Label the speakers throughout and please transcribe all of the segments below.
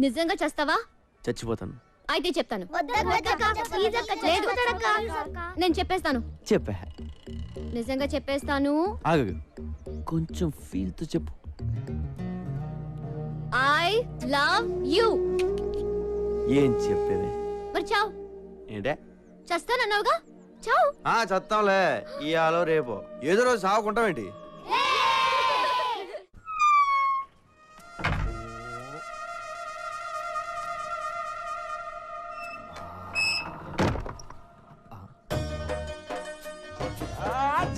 Speaker 1: నిజంగా చేస్తావా?
Speaker 2: చచ్చిపోతాను.
Speaker 1: అయితే చెప్తాను. లేదు, నేను చెప్పేస్తాను.
Speaker 2: చెప్పా.
Speaker 1: నిజంగా చెప్పేస్తాను.
Speaker 2: ఆగు, కొంచెం ఫీల్ తో చెప్పు.
Speaker 1: I love you.
Speaker 2: ఏం చెప్పేది?
Speaker 1: మరి చావు.
Speaker 2: ఏంటే?
Speaker 1: చస్తానన్నావుగా, చావు.
Speaker 2: చస్తాంలే, ఇయాలో రేపో ఏదో రోజు సాగుకుంటామేంటి?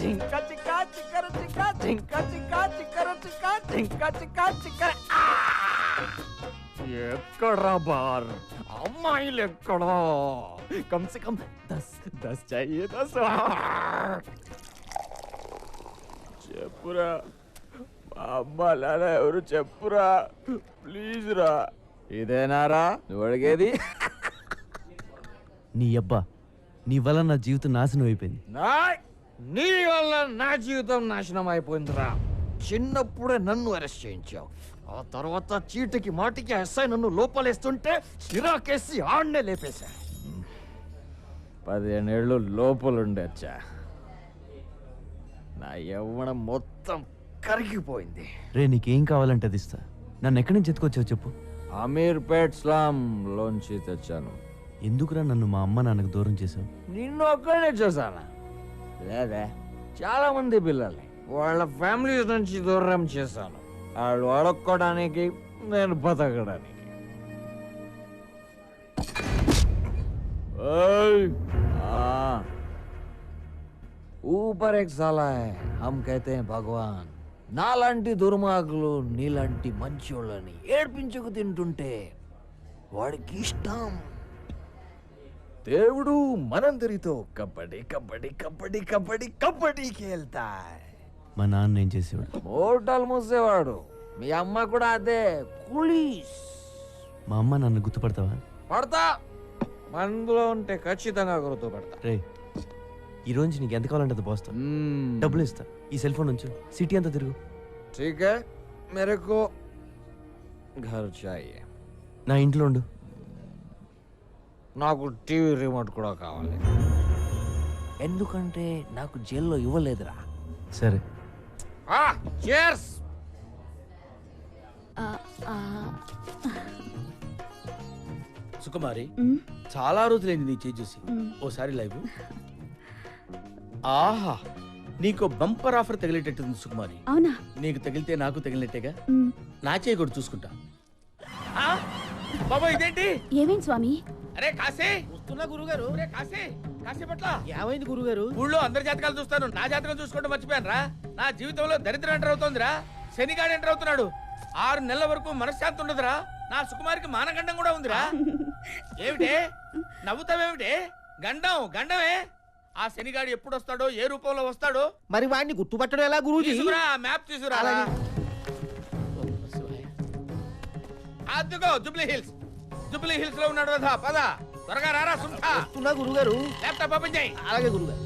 Speaker 3: జింకా చిక్కా చిక్కర చిక్కా జింకా చిక్కా చిక్కర చిక్కా జింకా చిక్కా చిక్కర. ఎక్కడ్రా బార్? అమ్మాయిలు ఎక్కడా? Come say come 10 చాయే 10. చెప్పురా, మా అమ్మ నాన్న ఎవరు చెప్పురా ప్లీజ్ రా. ఇదేనారా నువ్వు అడిగేది?
Speaker 2: నీ అబ్బా, నీ వల్ల నా జీవితం నాశనం అయిపోయింది.
Speaker 3: నీ వల్ల నా జీవితం నాశనం అయిపోయిందిరా. చిన్నప్పుడే నన్ను అరెస్ట్ చేయించావు, ఆ తర్వాత చీటికి మాటికి ఎస్ఐ నన్ను లోపలేస్తుంటే చిరాకేసి ఆడనే లేపేశా. 15 ఏళ్ళు లోపలుండొచ్చా. నా యవ్వనం మొత్తం కరిగిపోయింది.
Speaker 2: రే, నీకేం కావాలంటే అది ఇస్తా. నన్ను ఎక్కడి నుంచి ఎత్తుకొచ్చావు చెప్పు.
Speaker 3: అమీర్పేట్ స్లామ్ లోంచి తెచ్చాను.
Speaker 2: ఎందుకురా నన్ను మా అమ్మ నాన్నకు దూరం చేసావు?
Speaker 3: నిన్ను ఒక్కడే చూసానా? లేదా, చాలా మంది పిల్లల్ని వాళ్ళ ఫ్యామిలీస్ నుంచి దూరం చేశాను. వాళ్ళు అడుక్కోవడానికి, నేను బతకడానికి. ऊपर एक साला है, हम कहते हैं भगवान. నాలాంటి దుర్మార్గులు నీలాంటి మంచోళ్ళని ఏడ్పించుకు తింటుంటే వాడికి ఇష్టం. దేవుడు మనందరితో కబడ్డీ కబడ్డీ కబడ్డీ కబడ్డీ కబడ్డీ खेलता है.
Speaker 2: మా నాన్న ఏం చేసేవాడు?
Speaker 3: హోటల్ మూసేవాడు. మీ అమ్మ కూడా అదే, పోలీస్.
Speaker 2: మా అమ్మ నన్ను గుర్తుపడతావా?
Speaker 3: పడతా, మనలో ఉంటే ఖచ్చితంగా గుర్తుపడతా.
Speaker 2: రే, ఈ రోజు నీకు ఎంత కావాలంటే అది పోస్తా. డబ్బులు ఇస్తా. ఈ సెల్ ఫోన్ ఉంచు, సిటీ అంతా తిరుగు.
Speaker 3: ठीक है, मेरे को घर चाहिए.
Speaker 2: నా ఇంట్లో ఉండు.
Speaker 3: నాకు టీవీ రిమోట్ కూడా కావాలి, ఎందుకంటే నాకు జైల్లో ఇవ్వలేదురా.
Speaker 2: సరే.
Speaker 3: cheers.
Speaker 4: సుకుమారి, చాలా రోజులైంది నీ చేయి చూసి. ఓసారి లైవ్. ఆహా, నీకు బంపర్ ఆఫర్ తగిలేటట్టుంది సుకుమారి.
Speaker 1: అవునా?
Speaker 4: నీకు తగిలితే నాకు తగిలినట్టేగా. నా చేయి కూడా చూసుకుంటా. బాబా, ఇదేంటి?
Speaker 1: ఏమేం స్వామి?
Speaker 4: అరే కాశీ, వస్తున్నా గురుగారు. అరే కాశీ, కాశీ పట్ల
Speaker 5: ఏమైంది గురుగారు?
Speaker 4: ఊళ్ళో అందరి జాతకాలు చూస్తాను, నా జాతకం చూసుకోవడం మర్చిపోయాను రా. నా జీవితంలో దరిద్రం ఎంటర్ అవుతోందిరా. శనిగాడు ఎంటర్ అవుతున్నాడు. 6 నెలల వరకు మనశ్శాంతి ఉండదురా. నా సుకుమారికి మానగండం కూడా ఉందిరా. ఏమిటే నవ్వుతావేమిటే? గండం గండమే. ఆ శనిగాడు ఎప్పుడు వస్తాడో, ఏ రూపంలో వస్తాడో
Speaker 5: మరి వాడిని గుర్తుపట్టడం ఎలా గురూజీ?
Speaker 4: తీసుకురా, మ్యాప్ తీసుకురా. అదిగో జూబ్లీ హిల్స్. జూబ్లీ హిల్స్ లో ఉన్నాడు కదా. పద త్వరగా రారా. సుంఠా,
Speaker 5: వస్తున్నా గురుగారు.
Speaker 4: ల్యాప్టాప్ ఓపెన్ చేయి.
Speaker 5: అలాగే గురుగారు.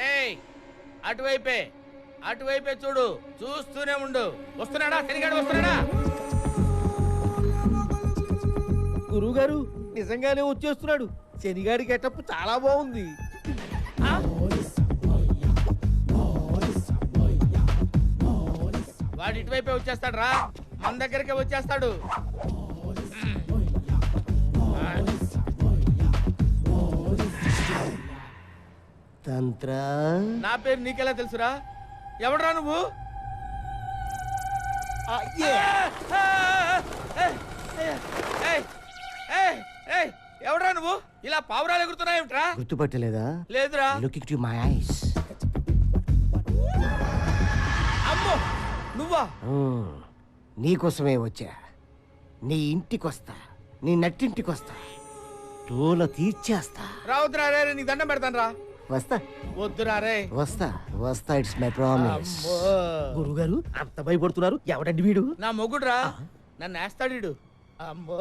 Speaker 4: ఏయ్, అటువైపే అటువైపే చూడు, చూస్తూనే ఉండు. వస్తున్నాడా శనిగాడు? వస్తున్నాడా?
Speaker 5: గురుగారు నిజంగానే వచ్చేస్తున్నాడు. శనిగాడి గెటప్ చాలా బాగుంది.
Speaker 4: వాడు ఇటువైపే వచ్చేస్తాడు రా. మన దగ్గరికి వచ్చేస్తాడు.
Speaker 5: తంత్ర.
Speaker 4: నా పేరు నీకెలా తెలుసురా? ఎవడరా నువ్వు? ఎవడరా నువ్వు? ఇలా పావురాలు ఎగురుతున్నాయేమిట్రా?
Speaker 5: గుర్తుపట్టలేదా?
Speaker 4: లేదురా.
Speaker 5: Look it my eyes.
Speaker 4: అమ్మో, నువ్వా?
Speaker 5: నీకోసమే వచ్చా. నీ ఇంటికొస్తా, నీ నట్టింటికొస్తా, తోల తీర్చేస్తా.
Speaker 4: రావద్దురా రే, నీకు దండం పెడతాను రా.
Speaker 5: వస్తా
Speaker 4: వద్దురా రే.
Speaker 5: వస్తా వస్తా, ఇట్స్ మై ప్రామిస్. గురుగారు అంత భయపడుతున్నారు, ఎవడండి వీడు?
Speaker 4: నా మొగుడురా, నన్ను వేస్తాడు. అమ్మో,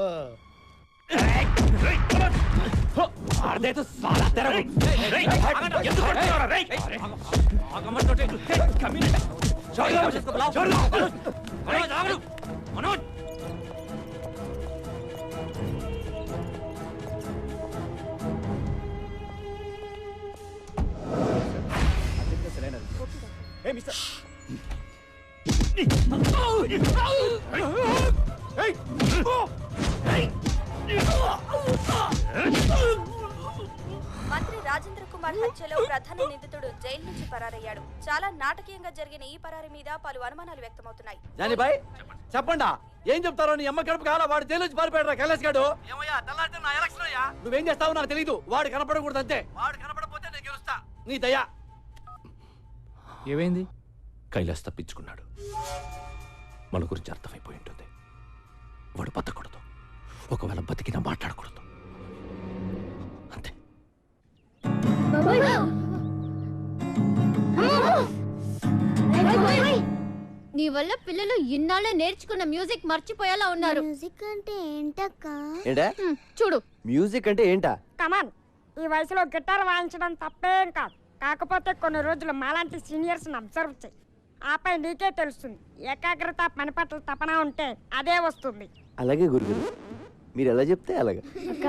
Speaker 6: మంత్రి రాజేంద్ర కుమార్ హత్యలో ప్రధాన నిందితుడు జైలు నుంచి పరారయ్యాడు. చాలా నాటకీయంగా జరిగిన ఈ పరారి మీద పలు అనుమానాలు వ్యక్తమవుతున్నాయి.
Speaker 7: జానీబాయ్ చెప్పండా ఏం చెప్తారో నీ అమ్మ కడుపు కావాలా వాడు జైలు నుంచి పారిపోయాడు కైలాస్ గాడు. ఏమయ్యా తెల్లారితే నా ఎలక్షన్ అయ్యా నువ్వేం చేస్తావో నాకు తెలీదు. వాడు కనపడకూడదు అంతే. వాడు కనపడకపోతే నేను గెలుస్తా. నీ దయా.
Speaker 8: ఏమైంది? కైలాస్ తప్పించుకున్నాడు. మన గురించి అర్థమైపోయి ఉంటుంది. వాడు బతకూడదు. ఒకవేళ బతికినా మాట్లాడకూడదు. అంతే.
Speaker 1: నీ వల్ల పిల్లలు ఇన్నాళ్ళే నేర్చుకున్న మ్యూజిక్ మర్చిపోయేలా ఉన్నారు.
Speaker 9: మ్యూజిక్ అంటే ఏంటక్క?
Speaker 5: ఏంటా
Speaker 1: చూడు,
Speaker 5: మ్యూజిక్ అంటే ఏంటా?
Speaker 10: కమాన్, ఈ వయసులో గిటార్ వాయించడం తప్పేం కాదు. కాకపోతే కొన్ని రోజులు మాలాంటి సీనియర్స్ అబ్జర్వ్ చేయి. ఆపై నీకే తెలుస్తుంది. ఏకాగ్రత, పని పట్ల తపన ఉంటే అదే వస్తుంది.
Speaker 5: అలాగే గురుగారు, మీరు ఎలా చెప్తే అలాగా.
Speaker 9: అక్క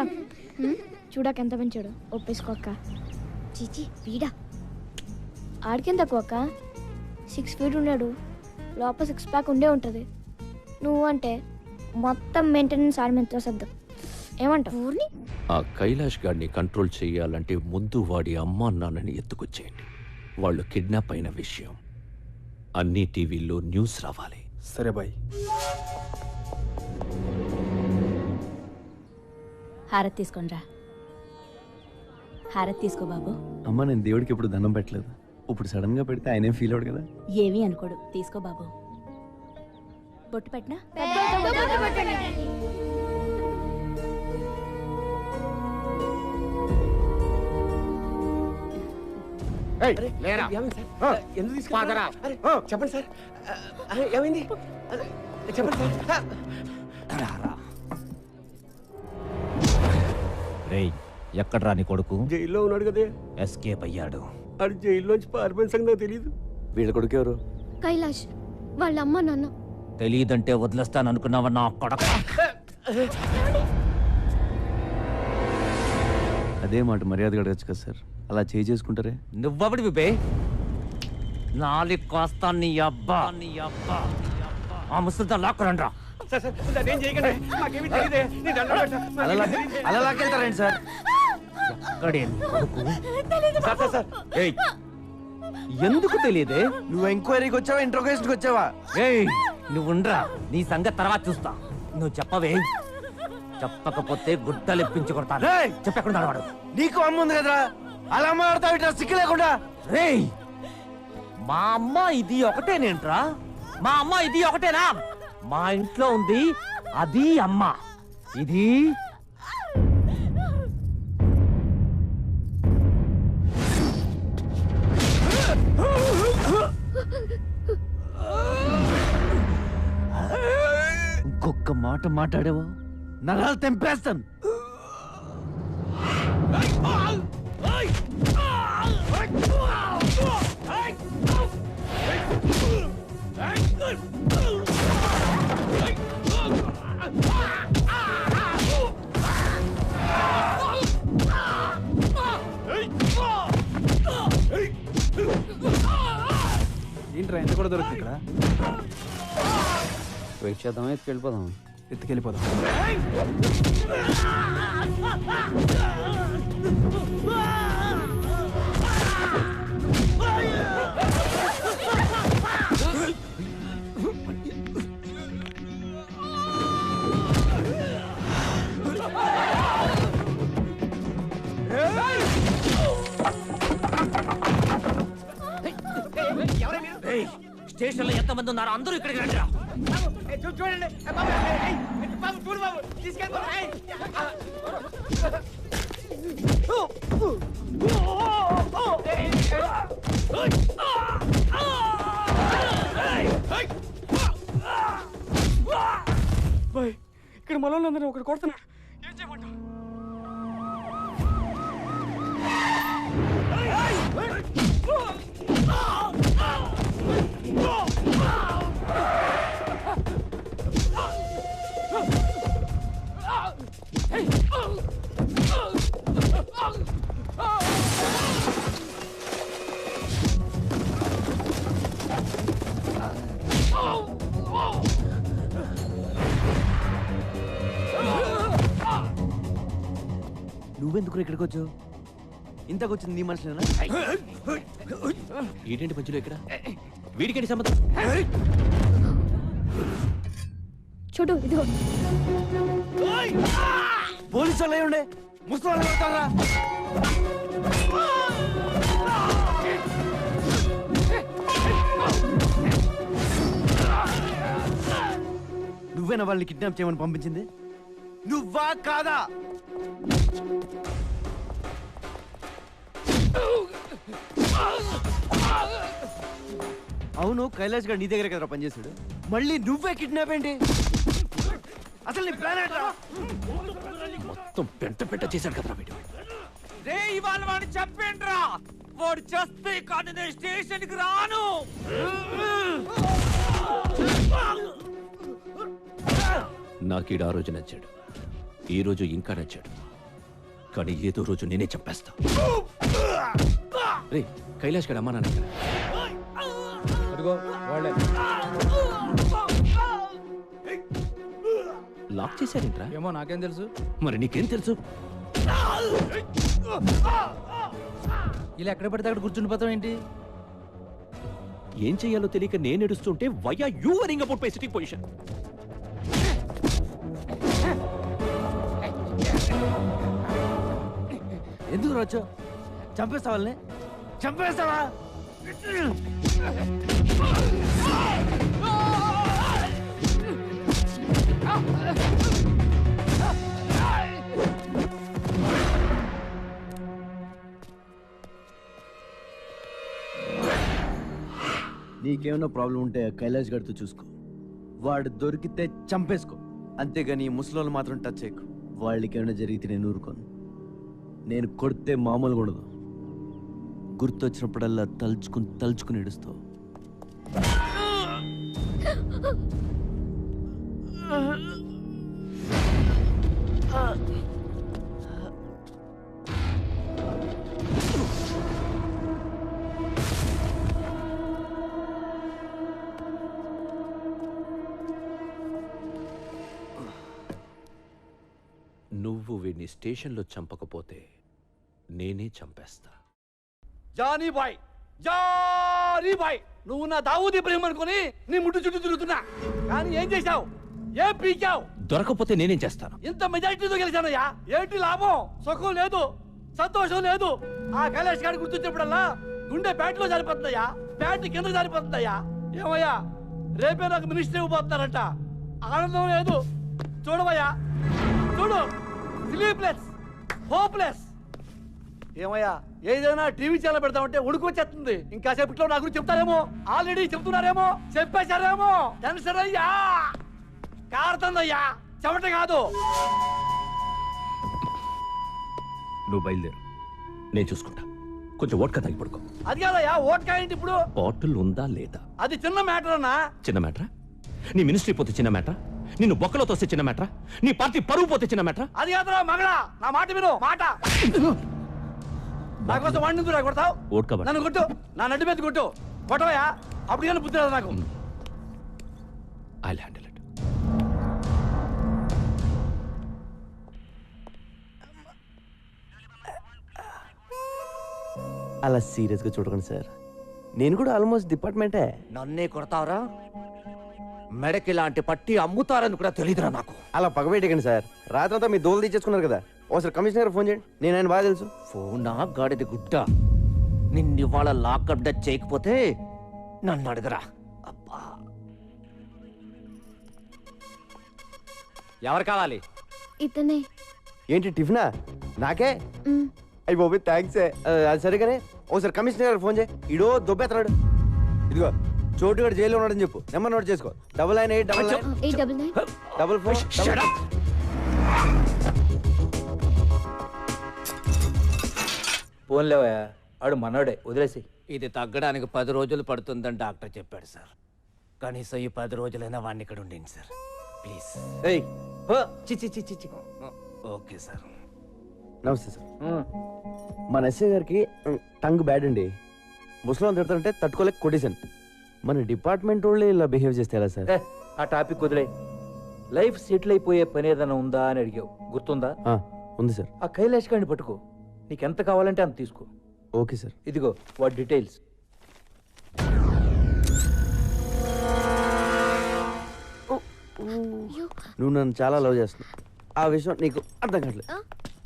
Speaker 9: చూడక ఎంత పెంచాడు. ఒప్పేసుకో అక్క.
Speaker 1: చీచి వీడా.
Speaker 9: ఆడికెంత తక్కువ అక్క? 6 feet ఉన్నాడు. లోపల 6 pack ఉండే ఉంటుంది. నువ్వు అంటే మొత్తం మెయింటెనెన్స్ ఆడి మీద సర్దు. ఏమంటావు?
Speaker 1: ఊర్ని
Speaker 8: ఆ కైలాష్ గాడిని కంట్రోల్ చేయాలంటే ముందు వాడి అమ్మా నాన్నని ఎత్తుకొచ్చేయండి. వాళ్ళు కిడ్నాప్ అయిన విషయం అన్ని టీవీల్లో న్యూస్ రావాలి.
Speaker 7: సరే బాయ్.
Speaker 6: హారతి తీసుకోండిరా. హారతి తీసుకో బాబు.
Speaker 2: అమ్మ నేను దేవుడికి ఎప్పుడు దండం పెట్టలేదు. ఇప్పుడు సడన్ గా పెడితే ఆయనేం ఫీల్ అవడు కదా.
Speaker 6: ఏమీ అనుకోడు. తీసుకో బాబు. బొట్టు పెట్టినా?
Speaker 7: చెప్పండి సార్. ఏమైంది చెప్పండి సార్.
Speaker 11: రేయ్, ఎక్కడ్రా నీ కొడుకు?
Speaker 5: జైల్లో ఉన్నాడు కదే.
Speaker 11: ఎస్కేప్ అయ్యాడు.
Speaker 5: అది జైల్లోంచి పారిపోయిన సంగతి నాకు తెలియదు. వీళ్ళ కొడుకు ఎవరు?
Speaker 1: కైలాష్ వాళ్ళ అమ్మ నాన్న.
Speaker 11: తెలీదంటే వదిలేస్తాననుకున్నావా నా కొడక?
Speaker 2: అదే మాట మర్యాదగా అడగచ్చు కదా సార్. అలా చేసుకుంటారే.
Speaker 11: నువ్వబడి విబే నాలి కాస్తా నీ అబ్బా. ఆ ముసలితో లాక్కురండ్రా.
Speaker 2: అలా లాక్కెళ్తారండి సార్.
Speaker 11: ఎక్కడే నీ కొడుకు?
Speaker 2: ఏయ్, ఎందుకు తెలియదే? నువ్వు ఎంక్వైరీకి వచ్చావా, ఇంట్రోగేషన్కి వచ్చావా?
Speaker 11: ఏయ్, నువ్వుండ్రా, నీ సంగతి తర్వాత చూస్తా. నువ్వు చెప్పవే. చెప్పకపోతే గుడ్డలు ఇప్పించి కొడతాను. చెప్పకుండా వాడు.
Speaker 2: నీకు అమ్మ ఉంది కదరా, అలా మాట్లాడతావు ఇట్లా సిక్కు లేకుండా.
Speaker 11: రేయ్, మా అమ్మ ఇది ఒకటేనేంట్రా? మా అమ్మ ఇది ఒకటేనా? మా ఇంట్లో ఉంది అది అమ్మ, ఇది
Speaker 2: ఇంకొక మాట మాట్లాడేవో నరాలు తెంపేస్తాను.
Speaker 7: ఏంట్రా ఎంత కూడా దొరుకుతుంది ఇక్కడ?
Speaker 5: వెయిట్ చేద్దామా, ఎత్తుకెళ్ళిపోదాం?
Speaker 7: ఎత్తుకెళ్ళిపోదాం.
Speaker 11: స్టేషన్ లో ఎంతమంది ఉన్నారు? అందరూ ఇక్కడికి రండి.
Speaker 4: చూడండి బాబు, చూడు బాబు, తీసుకెళ్ళిపోయి.
Speaker 7: ఇక్కడ మనోళ్ళందరూ ఒకటి కొడుతున్నాడు. ఏం చేయమంటావు?
Speaker 2: నువ్వెందుకు ఇక్కడికి వచ్చావు? ఇంతకొచ్చింది నీ మనుషులేనా?
Speaker 8: ఏంటంటే మధ్యలో ఇక్కడ వీడికేంటి సంబంధం?
Speaker 9: చూడు ఇదిగో.
Speaker 2: పోలీసు వాళ్ళు ఉండే ముసలి వెళ్తారా? నువ్వేనా వాళ్ళని కిడ్నాప్ చేయమని పంపించింది? నువ్వా కాదా? అవును, కైలాష్ గారు నీ దగ్గర కదా పనిచేశాడు, మళ్ళీ నువ్వే కిడ్నాప్ ఏంటి? అసలు నీ ప్లాన్ ఏంట్రా?
Speaker 8: మొత్తం పెంట చేశాడు కదా వీడు.
Speaker 11: రే ఇవాళ వాడిని చంపేంట్రా, వాడు చేస్తే కానీ నేను స్టేషన్కి రాను.
Speaker 8: నాకీడు ఆ రోజు నచ్చాడు, ఈ రోజు ఇంకా నచ్చాడు, కానీ ఏదో రోజు నేనే చంపేస్తా. రే కైలాష్ గడ అమ్మా నాన్న ఎక్కడ? లాక్ చేశారేంట్రా?
Speaker 7: ఏమో నాకేం తెలుసు.
Speaker 8: మరి నీకేం తెలుసు?
Speaker 7: ఇలా ఎక్కడ పడితే అక్కడ కూర్చుండిపోతాం ఏంటి?
Speaker 8: ఏం చెయ్యాలో తెలియక నేను ఏడుస్తుంటే why are you worrying about my sitting position?
Speaker 2: ఎందుకు రాచో? చంపేస్తా వాళ్ళని? చంపేస్తావా? నీకేమైనా ప్రాబ్లం ఉంటే కైలాష్ గడితో చూసుకో, వాడు దొరికితే చంపేసుకో, అంతేగాని ఈ ముసలోళ్ళు మాత్రం టచ్ చేయకు. వాళ్ళకి ఏమైనా జరిగితే నేను ఊరుకోను. నేను కొడితే మామూలుగా ఉండదు, గుర్తొచ్చినప్పుడల్లా తలుచుకుని ఏడుస్తావు.
Speaker 8: నువ్వు వీడిని స్టేషన్లో చంపకపోతే నేనే చంపేస్తా.
Speaker 7: జానీ బాయ్, నువ్వు నా దావూద్ ఇబ్రహీం అనుకుని నీ ముట్టు చుట్టూ తిరుగుతున్నా, కానీ ఏం చేశావు? ఏం పీకావు?
Speaker 8: దొరకపోతే నేనేం చేస్తాను?
Speaker 7: ఇంత మెజారిటీతో గెలిచానయ్యా, ఏంటి లాభం? సుఖం లేదు, సంతోషం లేదు. ఆ కైలాష్ గారి గుర్తొచ్చినప్పుడల్లా గుండె బ్యాట్లో జారిపోతుందయ్యా, బ్యాట్ కింద జారిపోతుందయ్యా. ఏమయ్యా, రేపే నాకు మినిస్టర్ ఇవ్వబోతున్నారంట, ఆనందం లేదు. చూడవయ్యా, చూడు, స్లీప్లెస్, హోప్లెస్. ఏమయ్యా, ఏదైనా టీవీ ఛానల్ పెడతామంటే ఉడుకు వచ్చేస్తుంది. ఇంకా సేపట్లో నా గురించి చెప్తారేమో, ఆల్రెడీ చెప్తున్నారేమో, చెప్పేశారేమో. టెన్షన్ అయ్యా, కారుతుందయ్యా, చెమట కాదు.
Speaker 8: నువ్వు బయలుదేరు, నేను చూసుకుంటా. కొంచెం ఓట్కా తాగి పడుకో.
Speaker 7: అది కాదయ్యా, ఓట్కా ఏంటి ఇప్పుడు?
Speaker 8: బాటిల్ ఉందా లేదా?
Speaker 7: అది చిన్న మ్యాటర్ అన్నా.
Speaker 8: చిన్న మ్యాటరా? నీ మినిస్ట్రీ పోతే చిన్న మ్యాటరా? నిన్ను బొక్కలో తోస్తే చిన్న మ్యాటరా? నీ పార్టీ పరువు పోతే చిన్న మ్యాటరా?
Speaker 7: అది కాదురా మగడా, నా మాట విను, మాట. నా కోసం వాడిని కొడతావు?
Speaker 8: ఓట్కా
Speaker 7: నన్ను కొట్టు, నా నడ్డి మీద కొట్టు, కొట్టవయ్యా, అప్పుడు కానీ బుద్ధి రాదు నాకు.
Speaker 8: I'll handle it.
Speaker 2: అలా సీరియస్గా చూడకండి సార్, నేను కూడా ఆల్మోస్ట్ డిపార్ట్మెంటే.
Speaker 11: నన్నే కొడతావరా? మెడకి ఇలాంటి పట్టి అమ్ముతారని కూడా తెలియదురా నాకు.
Speaker 2: అలా పగబెట్టకండి సార్, రాత్రంతా మీ దోలు తీసేసుకున్నారు కదా. ఒకసారి కమిషనర్ ఫోన్ చేయండి, నేను ఆయన బాగా తెలుసు.
Speaker 11: ఫోనా గాడిది గుడ్డ, నిన్నివాళ లాకప్ డచ్ చేయకపోతే నన్ను అడగరా. అబ్బా, ఎవరు కావాలి?
Speaker 9: ఇతనే.
Speaker 2: ఏంటి టిఫినా? నాకే? అయ్యి బాబు థ్యాంక్స్. అది సరిగానే ఒకసారి కమిషనర్ గారు ఫోన్ చేయి, ఇడో దొబ్బెత్తనాడు. ఇదిగో చోటుగాడు జైల్లో ఉన్నాడని చెప్పు, నెంబర్ నోట్ చేసుకో. 99889944.
Speaker 11: ఫోన్లేవయ్యా, ఆడు మనోడే, వదిలేసి. ఇది తగ్గడానికి 10 రోజులు పడుతుందని డాక్టర్ చెప్పాడు సార్. కనీసం ఈ 10 రోజులైనా వాడిని ఇక్కడ ఉండండి సార్, ప్లీజ్.
Speaker 2: ఏయ్
Speaker 11: చి. Okay sir.
Speaker 2: నమస్తే సార్. మన ఎస్ఐ గారికి టంగ్ బ్యాడ్ అండి, ముసలో తిడతారంటే తట్టుకోలేక కొట్టేశాను. మన డిపార్ట్మెంట్ వాళ్ళే ఇలా బిహేవ్ చేస్తే ఎలా సార్?
Speaker 11: ఆ టాపిక్ వదిలే. లైఫ్ సెటిల్ అయిపోయే పని ఏదైనా ఉందా అని అడిగావు, గుర్తుందా?
Speaker 2: ఉంది సార్.
Speaker 11: ఆ కైలాష్ గారిని పట్టుకో, నీకెంత కావాలంటే అంత తీసుకో.
Speaker 2: Okay sir.
Speaker 11: ఇదిగో వాటి డీటెయిల్స్.
Speaker 2: నువ్వు నన్ను చాలా లవ్ చేస్తున్నావు, ఆ విషయం నీకు అర్థం కావట్లేదు.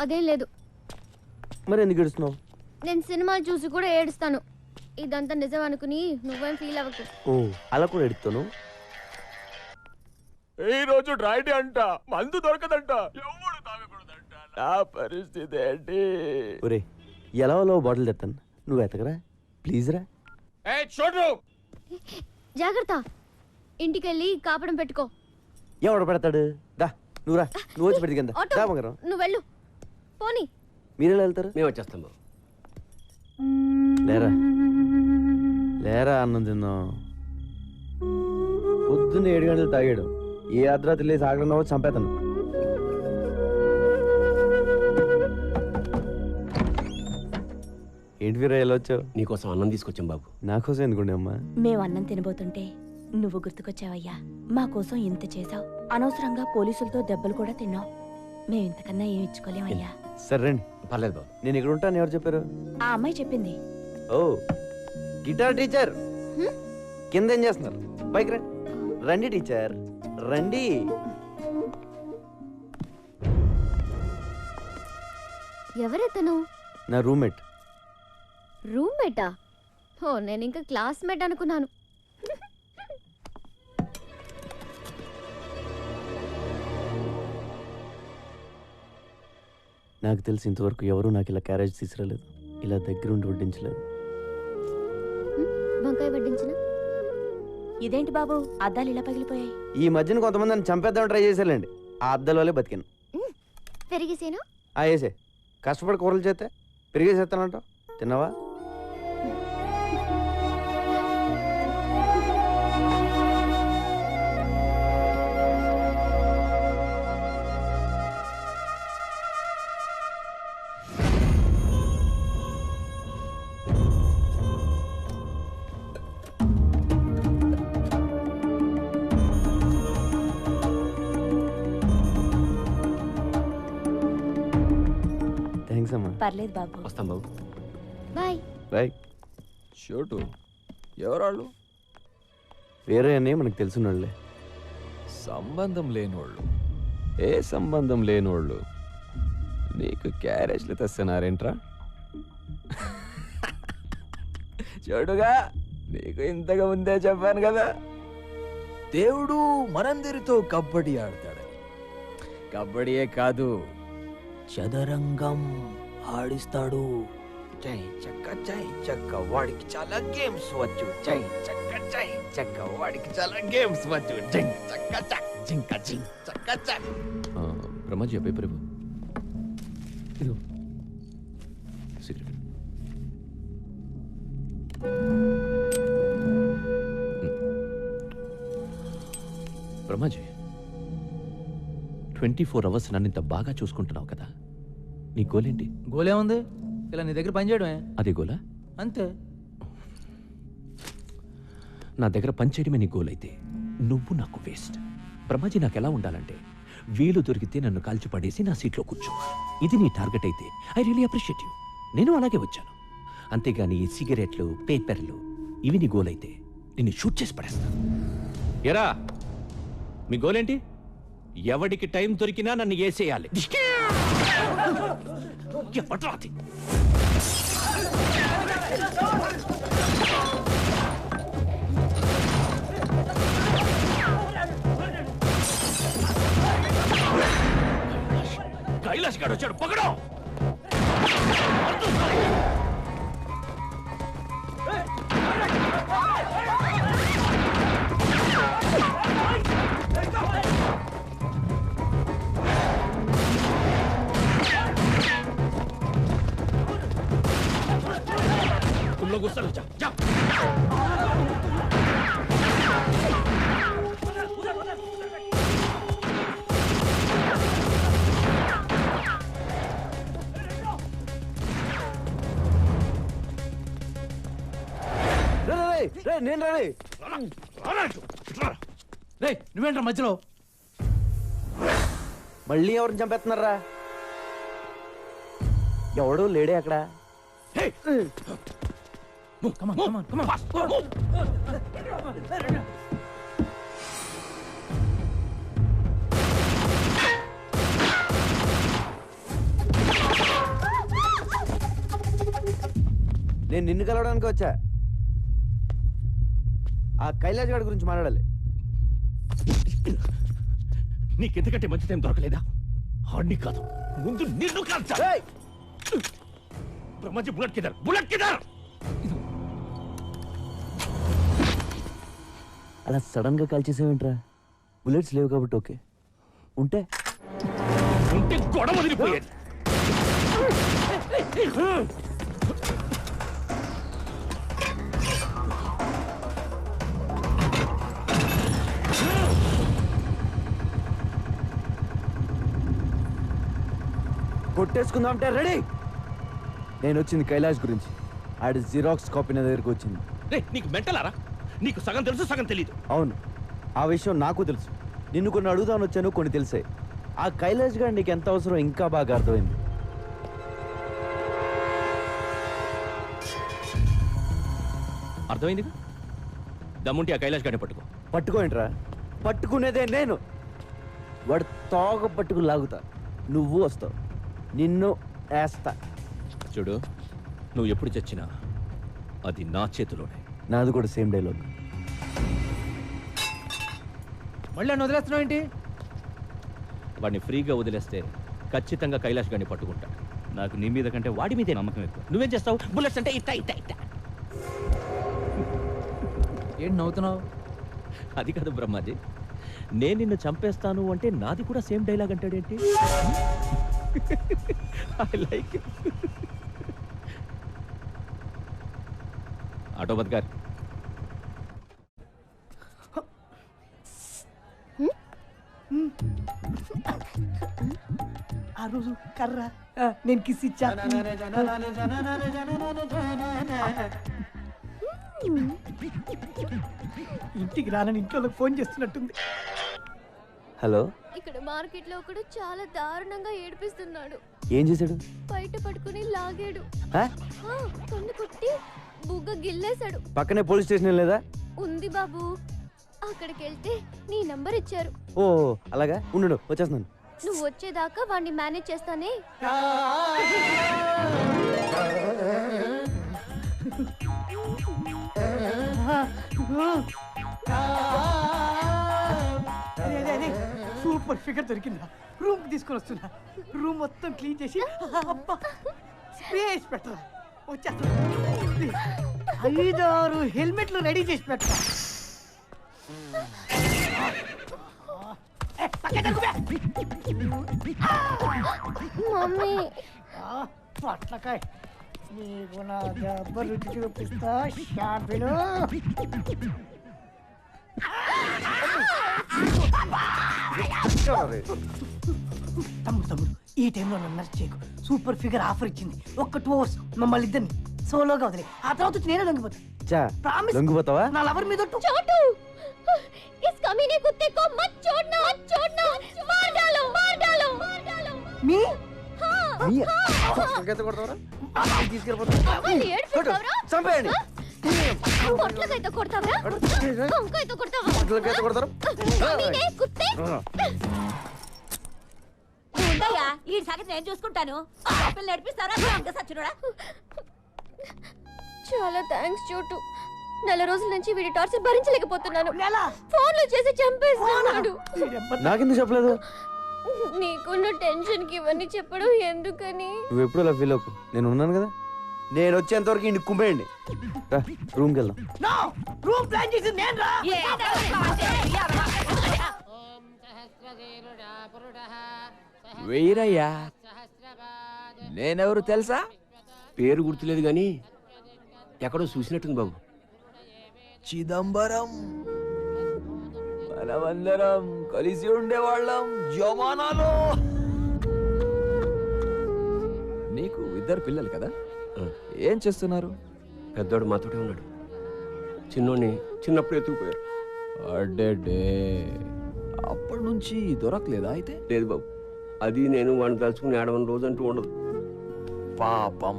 Speaker 1: అదేం లేదు,
Speaker 2: మరి ఎందుకు ఏడుస్తున్నావు?
Speaker 1: నేను సినిమాలు చూసి కూడా ఏడుస్తాను. ఇదంతా నిజం అనుకుని నువ్వేం ఫీల్ అవ్వకు.
Speaker 2: ఓ అలా కూడా ఎడుతాను.
Speaker 12: ఈ రోజు డ్రైడే అంట, మందు దొరకదంట, ఎవడు తాగకూడదంట. నా పరిస్థితి ఏంటి?
Speaker 2: ఒరే ఎలా బాటిల్ తెస్తాను, నువ్వు ఎతకరా ప్లీజ్ రా.
Speaker 4: చూడు
Speaker 1: జాగ్రత్త, ఇంటికెళ్ళి కాపడం పెట్టుకో.
Speaker 2: ఎవడు పెడతాడు? దా నువ్వు రా, నువ్వు వచ్చి పెడితే కింద.
Speaker 1: ఆటో,
Speaker 2: దా బంగారం.
Speaker 1: నువ్వు వెళ్ళు. పోనీ.
Speaker 2: మీరెలా వెళ్తారు?
Speaker 12: మేము వచ్చేస్తాం బాబు.
Speaker 2: లేరా లేరా, అన్నం తిందాం. పొద్దున్న 7 గంటలు తాగాడు, ఏ అర్ధరాత్రి లేసి ఆగడన్నావో చంపేతాను. ఏంటి వీరా ఎలా వచ్చావు?
Speaker 12: నీకోసం అన్నం తీసుకొచ్చాం బాబు.
Speaker 2: నా కోసం ఎందుకుండే అమ్మా?
Speaker 13: మేము అన్నం తినబోతుంటే నువ్వు గుర్తుకొచ్చావయ్యా. మా కోసం ఇంత చేసావు, అనవసరంగా పోలీసులతో దెబ్బలు కూడా తిన్నావు. మేము ఇంతకన్నా ఏమి ఇచ్చుకోలేమయ్యా.
Speaker 2: సరే రండి.
Speaker 12: పర్లేదు బాబు.
Speaker 2: నేను ఇక్కడ ఉంటాను, ఎవరు చెప్పారు?
Speaker 13: ఆ అమ్మాయి చెప్పింది.
Speaker 2: ఓ గిటార్ టీచర్ కింద ఏం చేస్తున్నారు? పైకి రండి. రండి టీచర్ రండి.
Speaker 1: ఎవరెతను?
Speaker 2: నా రూమ్మేట్.
Speaker 1: రూమ్మేటా? ఓ నేను ఇంకా క్లాస్మేట్ అనుకున్నాను.
Speaker 2: నాకు తెలిసి ఇంతవరకు ఎవరూ నాకు ఇలా క్యారేజ్ తీసుకురాలేదు, ఇలా దగ్గరుండి వడ్డించలేదు.
Speaker 1: వంకాయ వడ్డించిన?
Speaker 13: ఇదేంటి బాబు, అద్దాలు ఇలా పగిలిపోయాయి?
Speaker 2: ఈ మధ్యన కొంతమంది నన్ను చంపేద్దామని ట్రై చేశారండి, ఆ అద్దల వల్లే బతికాను.
Speaker 1: పెరిగేసేనా?
Speaker 2: వేసే కష్టపడి కూరలు చేస్తే పెరిగేసేస్తానంట. తిన్నావా? థ్యాంక్స్ అమ్మా.
Speaker 13: పర్లేదు బాబు.
Speaker 12: వస్తాం బాబు.
Speaker 1: బాయ్.
Speaker 2: బాయ్.
Speaker 12: షూటు ఎవరాళ్ళు?
Speaker 2: వేరే అని మనకు తెలుసున్నాళ్ళే.
Speaker 8: సంబంధం లేనోళ్ళు, ఏ సంబంధం లేనోళ్ళు నీకు క్యారేజ్లు తెస్తున్నారేంట్రా?
Speaker 11: చూడుగా, నీకు ఇంతగా ముందే చెప్పాను కదా, దేవుడు మనందరితో కబడ్డీ ఆడతాడని. కబడ్డీయే కాదు, చదరంగం ఆడిస్తాడు. చై చక్క వాడికి చాలా గేమ్స్ వచ్చు. చై చక్క వాడికి చాలా గేమ్స్ వచ్చు.
Speaker 8: బ్రహ్మాజీ ఆ పేపర్ ఇవ్వు. ఇదిగో సిగరెట్. బ్రహ్మాజీ 24 అవర్స్ నన్ను ఇంత బాగా చూసుకుంటున్నావు కదా, నీ గోలేంటి?
Speaker 11: గోలే ఉంది, ఇలా నీ దగ్గర పని చేయడమే.
Speaker 8: అదే గోలా?
Speaker 11: అంతే.
Speaker 8: నా దగ్గర పనిచేయడమే నీ గోల్ అయితే నువ్వు నాకు వేస్ట్. బ్రహ్మాజీ నాకు ఎలా ఉండాలంటే, వీలు దొరికితే నన్ను కాల్చి పడేసి నా సీట్లో కూర్చో. ఇది నీ టార్గెట్ అయితే ఐ రియలీ అప్రిషియేట్ యూ. నేను అలాగే వచ్చాను. అంతేగాని ఈ సిగరెట్లు, పేపర్లు ఇవి నీ గోల్ అయితే నిన్ను షూట్ చేసి పడేస్తాను. ఎరా మీ గోలేంటి? ఎవడికి టైం దొరికినా నన్ను ఏసేయాలి. ఎవడ్రాది? కైలాష్ గారు వచ్చాడు, పకడం. तुम लोग उस तरफ जाओ, जाओ।
Speaker 2: నేను రే,
Speaker 7: నువ్వేంట్రా మధ్యలో?
Speaker 2: మళ్ళీ ఎవరిని చంపేస్తున్నారా? ఎవడో లేడే అక్కడ. నేను నిన్ను కలవడానికి వచ్చా. ఆ కైలాష్ గారి గురించి మాట్లాడాలి.
Speaker 8: నీకెందుకంటే మంచి టైం దొరకలేదా? ఆడిని కాదు, ముందు నిన్ను కాల్చా. బ్రహ్మాజీ బుల్లెట్ కిదర్, బుల్లెట్ కిదర్.
Speaker 2: అలా సడన్ గా కాల్ చేసావేంట్రా? బుల్లెట్స్ లేవు కాబట్టి ఓకే, ఉంటే
Speaker 8: గొడవ వదిలిపోయేది.
Speaker 2: కొట్టేసుకుందాం అంటే రెడీ. నేను వచ్చింది కైలాష్ గురించి. ఆడి జిరాక్స్ కాపీ నా దగ్గరకు వచ్చింది.
Speaker 8: నీకు మెంటలారా? నీకు సగం తెలుసు, సగం తెలీదు.
Speaker 2: అవును, ఆ విషయం నాకు తెలుసు. నిన్ను కొన్ని అడుగుదాని వచ్చాను, కొన్ని తెలిసాయి. ఆ కైలాష్ గారు నీకు ఎంత అవసరం ఇంకా బాగా అర్థమైంది.
Speaker 8: అర్థమైంది. దమ్ముంటే ఆ కైలాష్ గారిని పట్టుకో.
Speaker 2: పట్టుకోండిరా, పట్టుకునేదే నేను. వాడు తోగ పట్టుకు లాగుతా, నువ్వు వస్తావు, నిన్ను వేస్తా.
Speaker 8: చూడు, నువ్వు ఎప్పుడు చచ్చినా అది నా చేతిలోనే.
Speaker 2: నాది కూడా సేమ్ డైలాగ్.
Speaker 5: మళ్ళీ నన్ను వదిలేస్తున్నావు ఏంటి?
Speaker 8: వాడిని ఫ్రీగా వదిలేస్తే ఖచ్చితంగా కైలాష్ గారిని పట్టుకుంటా. నాకు నీ మీద కంటే వాడి మీదే నమ్మకం ఎక్కువ. నువ్వేం చేస్తావు? బుల్లెట్స్ అంటే ఇట్టా ఇట్టా ఇట్టా.
Speaker 5: ఏంటి నవ్వుతున్నావు?
Speaker 8: అది కాదు బ్రహ్మాజీ, నేను నిన్ను చంపేస్తాను అంటే నాది కూడా సేమ్ డైలాగ్ అంటాడేంటి? I like it. ఆటోబద్ గారు,
Speaker 5: ఆ రోజు కర్ర నేను కిస్ ఇచ్చా. ఇంటికి రానని ఇంట్లో ఫోన్ చేస్తున్నట్టుంది.
Speaker 2: హలో,
Speaker 1: ఇక్కడ మార్కెట్ లో ఒకడు చాలా దారుణంగా ఏడిపిస్తున్నాడు.
Speaker 2: ఏం చేశాడు?
Speaker 1: బయట పట్టుకుని లాగాడు.
Speaker 2: ఆ?
Speaker 1: కన్ను కొట్టి బుగ్గ గిల్లేశాడు.
Speaker 2: పక్కనే పోలీస్ స్టేషన్ లేదా?
Speaker 1: ఉంది బాబు, అక్కడికి వెళ్తే నీ నంబర్ ఇచ్చారు.
Speaker 2: ఓ అలాగా, ఉండు వచ్చేస్తున్నాను.
Speaker 1: నువ్వు వచ్చేదాకా వాడిని మేనేజ్ చేస్తానే.
Speaker 5: సూపర్ ఫిగర్ దొరికిందా? రూమ్ తీసుకొని వస్తున్నా. రూమ్ మొత్తం క్లీన్ చేసి స్పేస్ పెట్టరా. వచ్చేస్తా. 5-6 హెల్మెట్లు రెడీ చేసి పెట్టరా.
Speaker 1: మమ్మీ
Speaker 5: పట్లకాయ నీకు నా దెబ్బ రుచి చూపిస్తా. షాంపిలు తమ్ముడు ఈ టైంలో నన్ను నర్స్ చేయకు. సూపర్ ఫిగర్ ఆఫర్ ఇచ్చింది. ఒక్క 2 hours మమ్మల్ని ఇద్దరిని సోలోగా వదిలే. ఆ తర్వాత వచ్చి నేనే లొంగిపోతా.
Speaker 2: లొంగిపోతావా?
Speaker 5: నా లవర్ మీద
Speaker 1: छोटू, इस कमीने कुत्ते को मत छोड़ना, मत छोड़ना, मार डालो, मार डालो, मार डालो.
Speaker 5: మీ
Speaker 2: చంపేయండి.
Speaker 1: పొట్లకైతే కొడతావరా? వంకాయతో కొడతావా? కమీనే కుత్తే.
Speaker 13: ఉండయ్యా, ఈ సంగతి నేను చూసుకుంటాను. పిల్లలు నడిపిస్తారా? సచ్చినోడా.
Speaker 1: చాలా థ్యాంక్స్ చోటు. 4 రోజుల నుంచి వీడి టార్చర్ భరించలేకపోతున్నాను. ఫోన్లు చేసి చంపేస్తున్నాడు.
Speaker 2: నాకెందుకు చెప్పలేదు?
Speaker 1: నీకున్న టెన్షన్ కి ఇవన్నీ చెప్పడం ఎందుకని?
Speaker 2: నువ్వు ఎప్పుడు అలా ఫీల్ అవ్వకు, నేను ఉన్నాను కదా. నేను వచ్చేంత వరకు ఇంటికి కుమ్మేయండి. రూమ్కి వెళ్దాం.
Speaker 5: రూమ్ ప్లాన్ చేసి నేను రా.
Speaker 12: వెయ్యరయ్యా. నేనెవరు తెలుసా?
Speaker 14: పేరు గుర్తులేదు గాని ఎక్కడో చూసినట్టుంది బాబు.
Speaker 12: చిదంబరం. మనమందరం కలిసి ఉండేవాళ్ళం జమానాలో. నీకు 2 పిల్లలు కదా? ఏం చేస్తున్నారు?
Speaker 14: పెద్దోడు మాతోటే ఉన్నాడు. చిన్నోడిని చిన్నప్పుడు ఎత్తుకుపోయారు.
Speaker 12: అడ్డే, అప్పటి నుంచి దొరకలేదా అయితే?
Speaker 14: లేదు బాబు, అది నేను వాడిని తలుచుకుని 7 రోజు అంటూ ఉండదు.
Speaker 3: పాపం.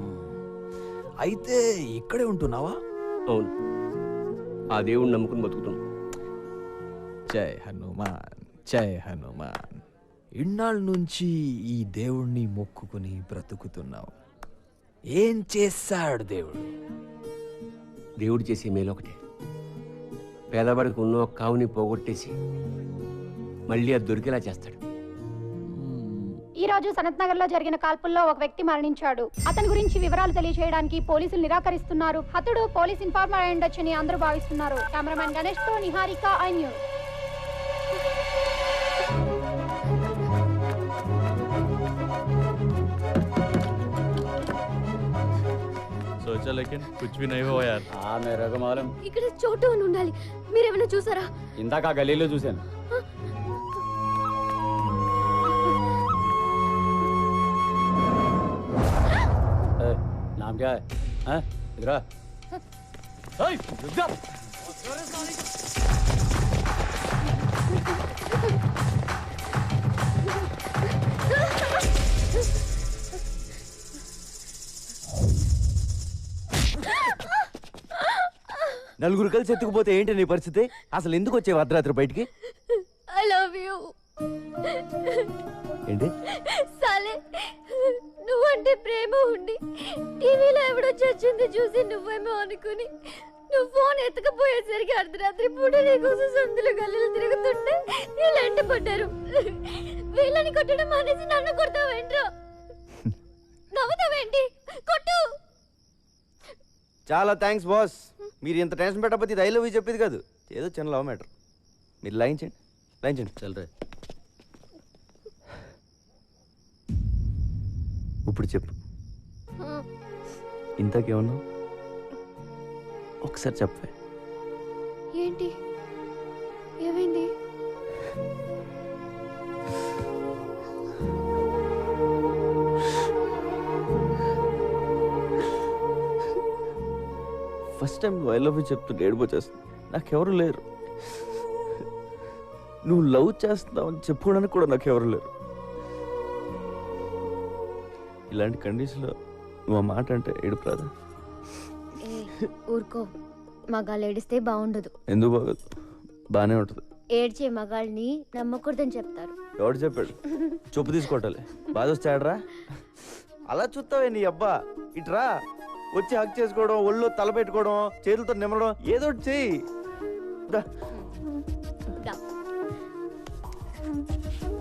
Speaker 3: అయితే ఇక్కడే ఉంటున్నావా?
Speaker 14: అవును, ఆ దేవుడిని నమ్ముకుని బతుకుతున్నాం.
Speaker 3: జై హనుమాన్, జై హనుమాన్. ఇన్నాళ్ళ నుంచి ఈ దేవుణ్ణి మొక్కుకుని బ్రతుకుతున్నావు. ఏం చేశాడు దేవుడు?
Speaker 14: దేవుడు చేసే మేలు ఒకటే, పేదవాడికి ఉన్న ఒక కావుని పోగొట్టేసి మళ్ళీ అది దొరికేలా చేస్తాడు.
Speaker 1: ఈ రోజు సనత్ నగర్ లో జరిగిన కాల్పుల్లో ఒక వ్యక్తి మరణించాడు. అతని గురించి వివరాలు తెలియజేయడానికి పోలీసులు నిరాకరిస్తున్నారు. హతుడు పోలీస్ ఇన్ఫార్మర్ అయి ఉండొచ్చని అందరూ భావిస్తున్నారు. కెమెరామెన్ గణేష్ తో నిహారిక, ఐ న్యూస్.
Speaker 12: सोचा लेकिन कुछ भी नहीं हुआ यार.
Speaker 14: मेरे को मालूम.
Speaker 1: ఇక్కడ చోటు అని ఉండాలి. మీరేమైనా చూసారా?
Speaker 14: ఇందాక ఆ గలీలో చూశాను. नाम क्या है? हाँ? इधर आ. रुक जा.
Speaker 2: నలుగురు కలిసి ఎత్తుకుపోతే ఏంటి నీ పరిస్థితి? అసలు ఎందుకు వచ్చే అర్ధరాత్రి బయటికి?
Speaker 1: I love you.
Speaker 2: ఏంటి?
Speaker 1: సాలే, నువ్వంటే ప్రేమ ఉండి టీవీలో ఎవడో చచ్చింది చూసి నువ్వేమో అనుకుని నువ్వు ఫోన్ ఎత్తుకపోయేసరికి అర్ధరాత్రి పూట నీకోసం సందులు గల్లీలు తిరుగుతుంటే వీళ్ళంట పడ్డారు. వీళ్ళని కొట్టడం మానేసి నన్ను కొడతావేంట్రా? నవ్వుతావేంటి? కొట్టు.
Speaker 2: చాలా థ్యాంక్స్ బాస్. మీరు ఇంత టెన్షన్ పెట్టకపోతే ఇది ఐ లవ్ యూ చెప్పేది కాదు. ఏదో చిన్న లవ్ మ్యాటర్. మీరు లైన్ చేయండి చల్లరే. ఇప్పుడు చెప్పు, ఇంతకేమన్నా ఒకసారి చెప్పే.
Speaker 1: ఏంటి ఏమైంది?
Speaker 2: ఫస్ట్ టైం నువ్వు ఐ లవ్ యూ చెప్తుంటే ఏడిపోచేస్తుంది. నాకెవరు లేరు. నువ్వు లవ్ చేస్తున్నావని చెప్పుకోవడానికి కూడా నాకెవరు లేరు. ఇలాంటి కండిషన్లో నువ్వు ఆ మాట అంటే ఏడుపు రాదా?
Speaker 1: ఊరుకో, మగాళ్ళు ఏడిస్తే బాగుండదు.
Speaker 2: ఎందుకు బాగోదు? బాగానే ఉంటుంది.
Speaker 1: ఏడ్చే మగాళ్ళని నమ్మకూడదని చెప్తారు.
Speaker 2: ఎవడు చెప్పాడు? చొప్పు తీసుకోవటాలి. బాధ వచ్చాడరా? అలా చూస్తావే నీ అబ్బా. ఇట్రా వచ్చి హక్ చేసుకోవడం, ఒళ్ళో తల పెట్టుకోవడం, చేతులతో నిమ్మడం, ఏదో ఒకటి చెయ్యి. దా.